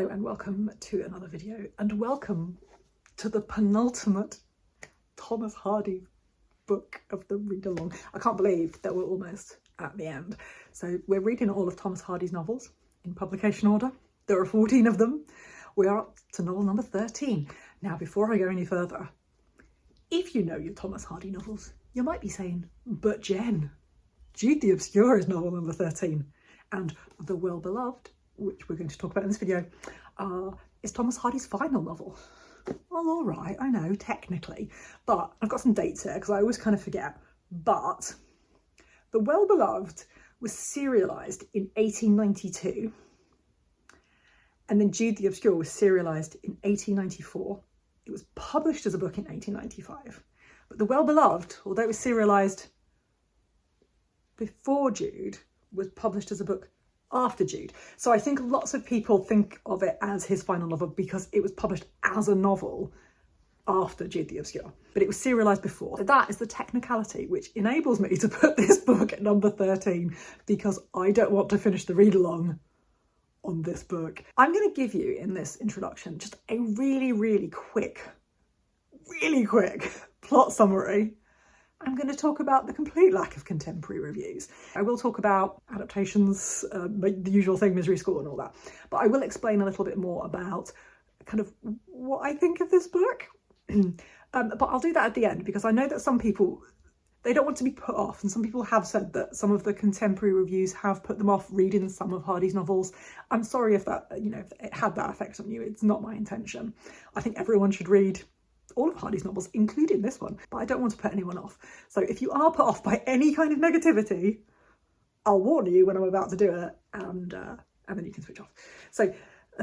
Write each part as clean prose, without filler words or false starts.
Hello and welcome to another video, and welcome to the penultimate Thomas Hardy book of the read-along. I can't believe that we're almost at the end. So we're reading all of Thomas Hardy's novels in publication order. There are 14 of them. We are up to novel number 13. Now, before I go any further, if you know your Thomas Hardy novels, you might be saying, but Jen, Jude the Obscure is novel number 13, and The Well-Beloved, which we're going to talk about in this video, is Thomas Hardy's final novel. Well, all right, I know, technically, but I've got some dates here because I always kind of forget. But The Well-Beloved was serialised in 1892, and then Jude the Obscure was serialised in 1894. It was published as a book in 1895. But The Well-Beloved, although it was serialised before Jude, was published as a book after Jude. So I think lots of people think of it as his final novel because it was published as a novel after Jude the Obscure, but it was serialised before. So that is the technicality which enables me to put this book at number 13 because I don't want to finish the read-along on this book. I'm going to give you in this introduction just a really quick plot summary. I'm going to talk about the complete lack of contemporary reviews. I will talk about adaptations, the usual thing, Misery School and all that. But I will explain a little bit more about kind of what I think of this book. But I'll do that at the end because I know that some people, they don't want to be put off. And some people have said that some of the contemporary reviews have put them off reading some of Hardy's novels. I'm sorry if that, if it had that effect on you. It's not my intention. I think everyone should read all of Hardy's novels, including this one, but I don't want to put anyone off. So if you are put off by any kind of negativity, I'll warn you when I'm about to do it, and then you can switch off. So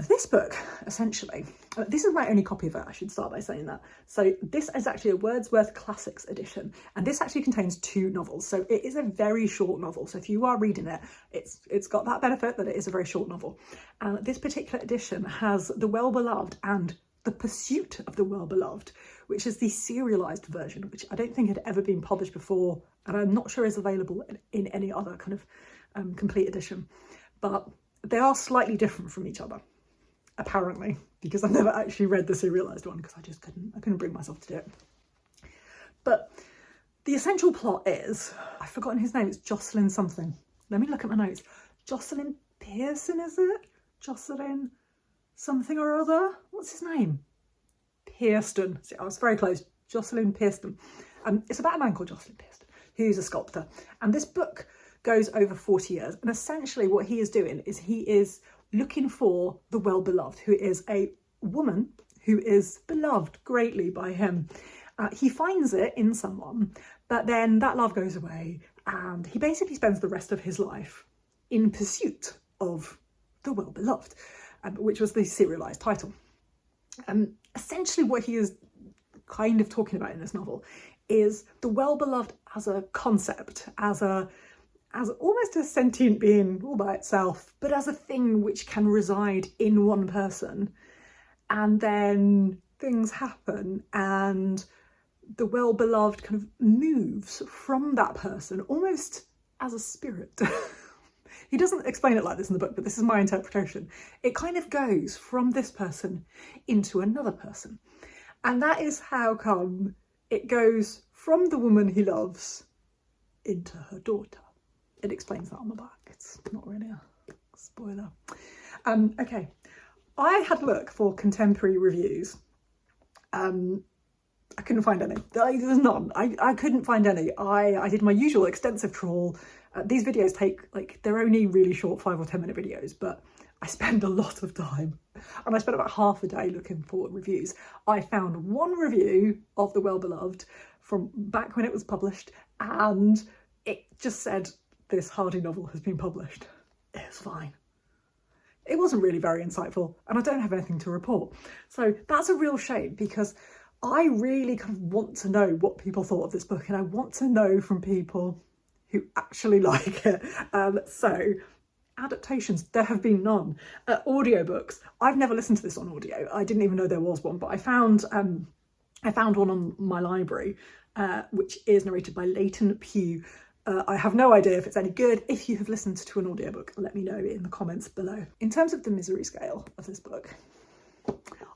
this book, essentially, this is my only copy of it, I should start by saying that. So this is actually a Wordsworth Classics edition, and this actually contains 2 novels. So it is a very short novel. So if you are reading it, it's got that benefit that it is a very short novel. And this particular edition has The Well-Beloved and The Pursuit of the Well-Beloved, which is the serialised version, which I don't think had ever been published before, and I'm not sure is available in any other kind of complete edition. But they are slightly different from each other, apparently, because I've never actually read the serialised one because I couldn't bring myself to do it. But the essential plot is, I've forgotten his name, it's Jocelyn something. Let me look at my notes. Jocelyn Pearson, is it? Jocelyn something or other. What's his name? Pearston. See, I was very close. Jocelyn Pearston. It's about a man called Jocelyn Pearston, who's a sculptor. And this book goes over 40 years. And essentially what he is doing is he is looking for the well-beloved, who is a woman who is beloved greatly by him. He finds it in someone, but then that love goes away and he basically spends the rest of his life in pursuit of the well-beloved. Which was the serialised title. Essentially what he is kind of talking about in this novel is the well-beloved as a concept, as almost a sentient being all by itself, but as a thing which can reside in one person. And then things happen and the well-beloved kind of moves from that person almost as a spirit. He doesn't explain it like this in the book, but this is my interpretation. It kind of goes from this person into another person. And that is how come it goes from the woman he loves into her daughter. It explains that on the back. It's not really a spoiler. Okay, I had a look for contemporary reviews. I couldn't find any. There was none. I couldn't find any. I did my usual extensive trawl. These videos take, they're only really short 5 or 10 minute videos, but I spend a lot of time and I spent about half a day looking for reviews. I found one review of The Well-Beloved from back when it was published and it just said, this Hardy novel has been published. It's fine. It wasn't really very insightful and I don't have anything to report. So that's a real shame because I really kind of want to know what people thought of this book and I want to know from people who actually like it. So adaptations, there have been none. Audiobooks, I've never listened to this on audio. I didn't even know there was one, but I found one on my library, which is narrated by Leighton Pugh, I have no idea if it's any good. If you have listened to an audiobook, let me know in the comments below. In terms of the misery scale of this book,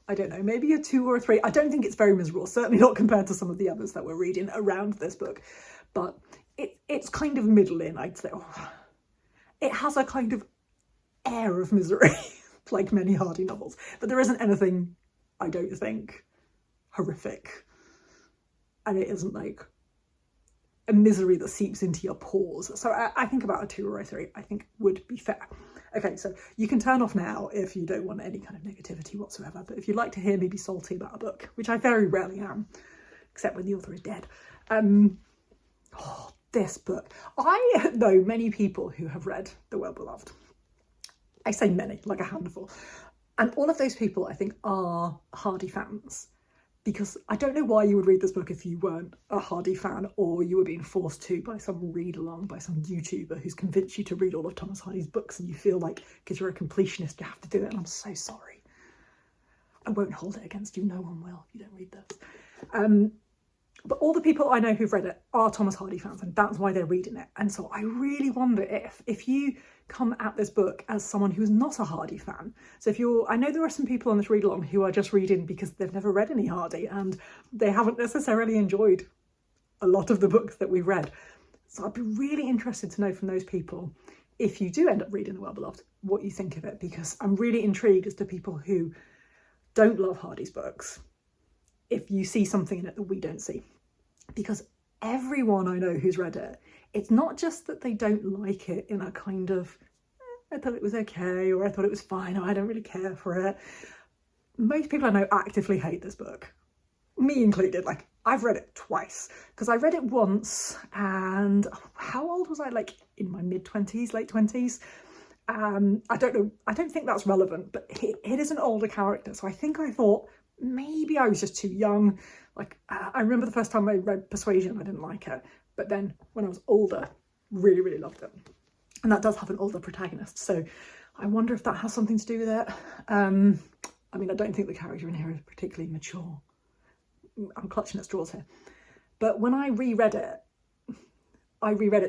I don't know, maybe a 2 or a 3. I don't think it's very miserable, certainly not compared to some of the others that we're reading around this book, but it's kind of middling, I'd say. Oh, it has a kind of air of misery, like many Hardy novels, but there isn't anything, I don't think, horrific. And it isn't like a misery that seeps into your pores. So I think about a 2 or a 3, I think would be fair. Okay, so you can turn off now if you don't want any kind of negativity whatsoever, but if you'd like to hear me be salty about a book, which I very rarely am, except when the author is dead. This book. I know many people who have read The Well-Beloved. I say many, like a handful. And all of those people, I think, are Hardy fans. Because I don't know why you would read this book if you weren't a Hardy fan, or you were being forced to by some read-along, by some YouTuber who's convinced you to read all of Thomas Hardy's books, and you feel like, because you're a completionist, you have to do it, and I'm so sorry. I won't hold it against you, no one will if you don't read this. But all the people I know who've read it are Thomas Hardy fans, and that's why they're reading it. And so I really wonder if you come at this book as someone who's not a Hardy fan. So if you're, I know there are some people on this read along who are just reading because they've never read any Hardy and they haven't necessarily enjoyed a lot of the books that we've read. So I'd be really interested to know from those people, if you do end up reading The Well-Beloved, what you think of it, because I'm really intrigued as to people who don't love Hardy's books, if you see something in it that we don't see. Because everyone I know who's read it, it's not just that they don't like it in a kind of, I thought it was okay, or I thought it was fine, or I don't really care for it. Most people I know actively hate this book. Me included. Like, I've read it twice, because I read it once, and how old was I? Like in my mid-20s, late 20s. I don't know, I don't think that's relevant, but it is an older character, so I think I thought maybe I was just too young. Like, I remember the first time I read Persuasion, I didn't like it, but then when I was older, really, really loved it. And that does have an older protagonist, so I wonder if that has something to do with it. I mean, I don't think the character in here is particularly mature. I'm clutching at straws here. But when I reread it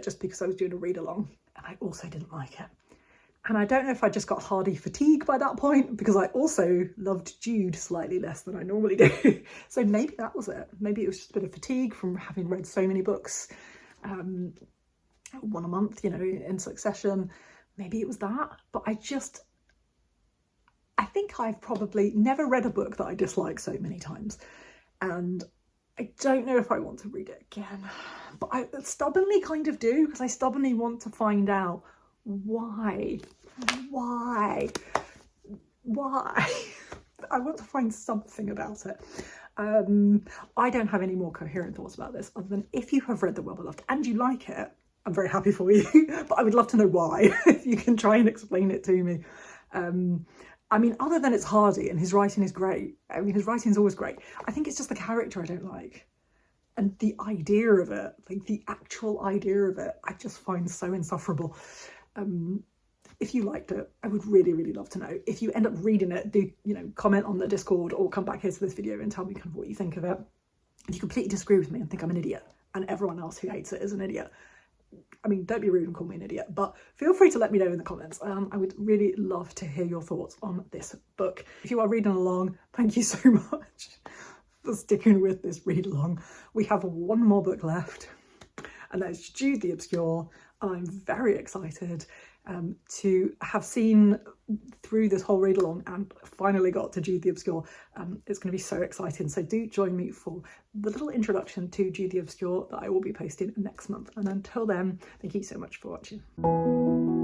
just because I was doing a read-along, and I also didn't like it. And I don't know if I just got Hardy fatigue by that point, because I also loved Jude slightly less than I normally do. So maybe that was it. Maybe it was just a bit of fatigue from having read so many books, one a month, you know, in succession. Maybe it was that. But I think I've probably never read a book that I dislike so many times. And I don't know if I want to read it again. But I stubbornly kind of do, because I stubbornly want to find out why I want to find something about it. I don't have any more coherent thoughts about this, other than if you have read The Well-Beloved and you like it, I'm very happy for you, but I would love to know why. If you can try and explain it to me. I mean, other than it's Hardy and his writing is great. I mean, his writing is always great. I think it's just the character I don't like. And the idea of it, like the actual idea of it, I just find so insufferable. If you liked it, I would really, really love to know. If you end up reading it, do, you know, comment on the Discord or come back here to this video and tell me kind of what you think of it. If you completely disagree with me and think I'm an idiot and everyone else who hates it is an idiot, I mean, don't be rude and call me an idiot, but feel free to let me know in the comments. I would really love to hear your thoughts on this book. If you are reading along, thank you so much for sticking with this read along. We have one more book left, and that's Jude the Obscure. I'm very excited to have seen through this whole read along and finally got to Jude the Obscure. It's going to be so exciting. So do join me for the little introduction to Jude the Obscure that I will be posting next month. And until then, thank you so much for watching.